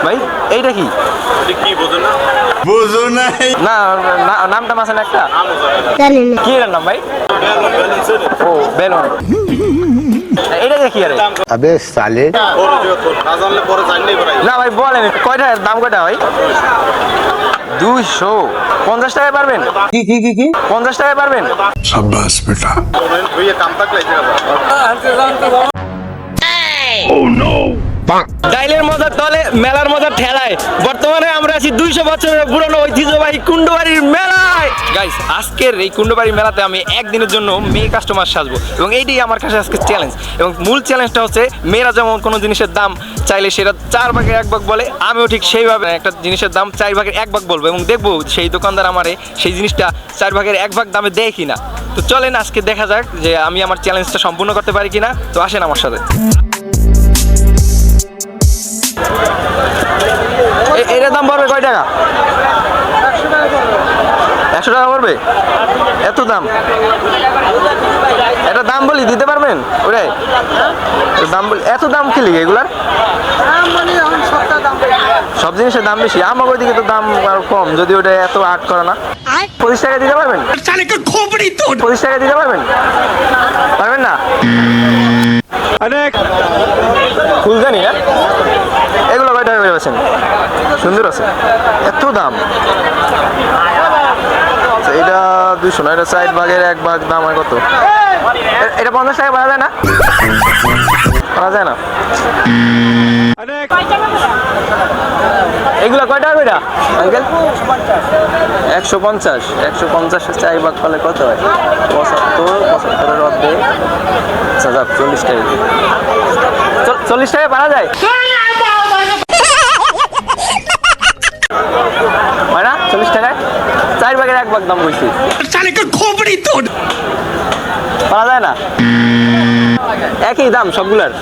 ভাই এইটা কি বুঝো নাই না নামটা মাছেন একটা কি এর নাম ভাই ও বেলুন এটা কি আরে আবে সালে না ভাই বলেন কয়টা দাম কয়টা ভাই 250 টাকায় পারবেন কি কি কি কি 50 টাকায় পারবেন शाबाश बेटा ডাইলের মজার তলে মেলার মজার ঠেলায় বর্তমানে আমরা আছি 200 বছরের পুরনো ঐতিহ্যবাহী কুণ্ডবাড়ির মেলায় গাইস আজকের এই কুণ্ডবাড়ির মেলাতে আমি একদিনের জন্য মেয়ে কাস্টমার সাজবো এবং এইটাই আমার কাছে আজকে চ্যালেঞ্জ এবং মূল চ্যালেঞ্জটা হচ্ছে মেয়েরা যেমন কোনো জিনিসের দাম চাইলে সেটা 4 ভাগের 1 ভাগ বলে আমিও ঠিক সেইভাবে একটা জিনিসের দাম 4 ভাগের 1 ভাগ বলবো এবং দেখবো সেই দোকানদার আমারে সেই জিনিসটা 4 ভাগের 1 ভাগ দামে দেয় কিনা। তো চলেন আজকে দেখা যাক যে আমি আমার চ্যালেঞ্জটা সম্পূর্ণ করতে পারি কিনা। তো আসেন আমার সাথে। এটার দাম পড়বে কয় টাকা 100 টাকা পড়বে এত দাম এটা দাম বলি দিতে পারবেন ওটাই দাম বলি এত দাম কি লিগে এগুলার সব জিনিসের দাম বেশি আমার ওইদিকে তো দাম আর কম যদি ওটা এত আট করা না 25 টাকা দিতে পারবেন 25 টাকা দিতে পারবেন পারবেন না ফুলদানি না এগুলো কয় টাকা করে বেচেন সুন্দর আছে এত দাম এটা 200 না এটা 4 ভাগের 1 ভাগ দাম হয় কত এটা 50 টাকা পাওয়া যায় না পাওয়া যায় না এগুলো কয় টাকা কইরা আঙ্কেল 150 4 ভাগ করলে কত হয় 75 এর অর্ধেক আচ্ছা যাক 40 টাকা 40 টাকা পাওয়া যায় হয় না 40 টাকায় 4 ভাগের 1 ভাগ দাম বলছি পাওয়া যায় না একই দাম সবগুলার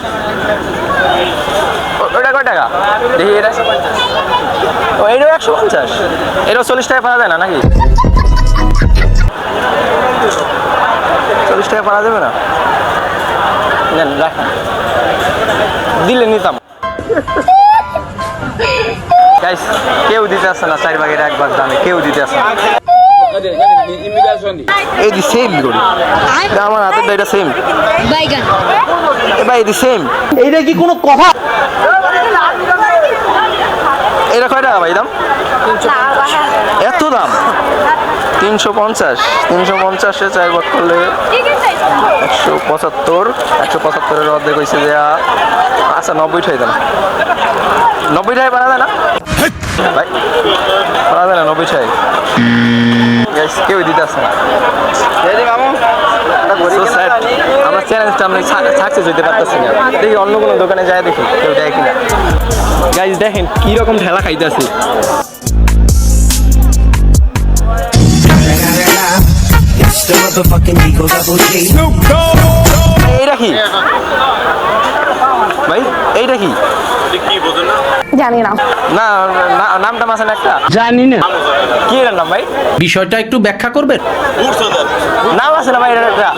ওটা কয় টাকা দেখি এটা ও এটাও 150 এটাও 40 টাকা পাওয়া যায় না নাকি 40 টাকা পাওয়া যাবে না নেন রাখেন দিলে নিতাম গাইস কেউ দিতে আসছে না 4 ভাগের 1 ভাগ দামে কেউ দিতে আসছে না এই দি সেম গড়ি আমার হাতে এটা সেম বাইগান এ ভাই দি সেম এইটা কি কোনো কথা এটা কয় টাকা ভাই দাম এত দাম 350 এ 4 ভাগ করলে 175 এর অর্ধেক হয়েছে যে আচ্ছা 90 টাকা দেন 90 টাকা পাওয়া যায় না ভাই পাওয়া যায় না 90 টাকা কেউ দিতে আসছে না আমার চ্যালেঞ্জটা আমরা সাকসেস হইতে পারতেছি না দেখি অন্য কোনো দোকানে যায় দেখি কেউ দেয় কিনা গাইজ দেখেন কিরকম ঠেলা খাইতেছি এইটা কি ভাই এইটা কি জানি না না নামটা মাছেন একটা জানি না কি এর নাম ভাই বিষয়টা একটু ব্যাখ্যা করবেন নাম আছে না ভাই এটা একটা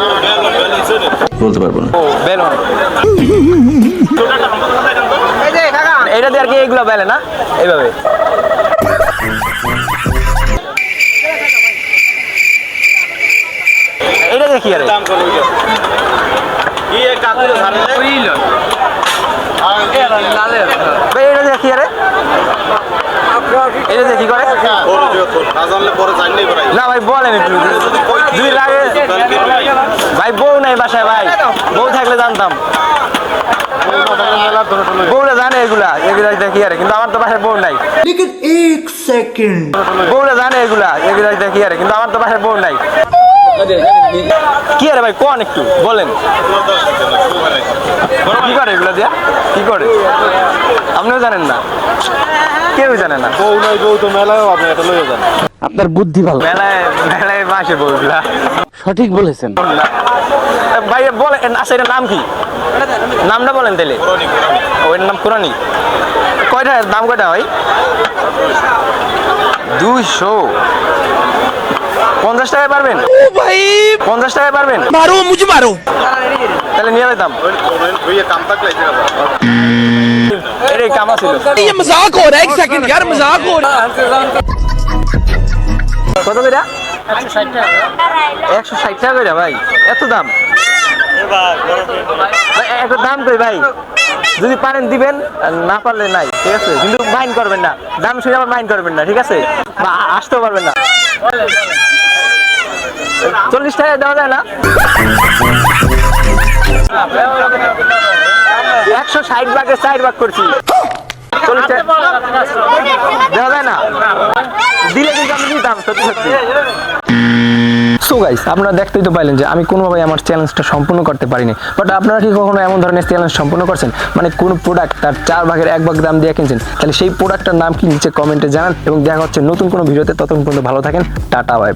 বলতে পারবো না ও বেলুন এটা দিয়ে আর কি এগুলো বেলে না এইভাবে এটা দিয়ে কি আরে এটা দিয়ে কি আরে এটা দিয়ে কি করে না ভাই বলেন একটু দুই লাগে ভাই বউ নাই বাসায় ভাই বউ থাকলে জানতাম বউরা জানে এগুলা দেখি আরে কিন্তু আমার তো বাসায় বউ নাই বউরা জানে এগুলা দেখি আরে কিন্তু আমার তো বাসায় বউ নাই কি আরে ভাই কোন একটু বলেন কি করে এগুলা দিয়া কি করে আপনিও জানেন না কেউ জানে না বউ নাই বউ তো মেলায় আপনি এটা লয়ে যান আপনার বুদ্ধি ভালো মেলায় বাসে বউগুলা সঠিক বলেছেন ভাই বলেন আচ্ছা এটার নাম কি নামটা বলেন তাহলে ওইটার নাম কোরআনি কয়টা দাম কয়টা ভাই 250 50 টাকায় পারবেন? ও ভাই 50 টাকায় পারবেন? মারো মুঝে মারো। তাহলে নিয়ে যেতাম। এটাই কাম ছিল। ये मजाक हो रहा है, एक सेकंड यार, मजाक हो रहा है। কত করে? 160 টাকা করে ভাই, এত দাম? এত দাম কই ভাই? যদি পারেন দিবেন, আর না পারলে নাই, ঠিক আছে? কিন্তু মাইন্ড করবেন না, দাম শুনে আবার মাইন্ড করবেন না, ঠিক আছে? বা আসতেও পারবেন না। 40 টাকা দেওয়া যায় না? 160 ভাগের 4 ভাগ করছি। 40 টাকা দেওয়া যায় না? দিলে কিন্তু আমি নিতাম, সত্যি সত্যি। সো গাইস, আপনারা দেখতেই তো পাইলেন যে আমি কোনোভাবে আমার চ্যালেঞ্জটা সম্পূর্ণ করতে পারিনি। বাট আপনারা কি কখনো এমন ধরনের চ্যালেঞ্জ সম্পূর্ণ করছেন? মানে কোন প্রোডাক্ট তার 4 ভাগের 1 ভাগ দাম দিয়ে কিনছেন? তাহলে সেই প্রোডাক্টটার নাম কি নিচে কমেন্টে জানান, এবং দেখা হচ্ছে নতুন কোনো ভিডিওতে। ততক্ষণ পর্যন্ত ভালো থাকেন, টাটা বাই।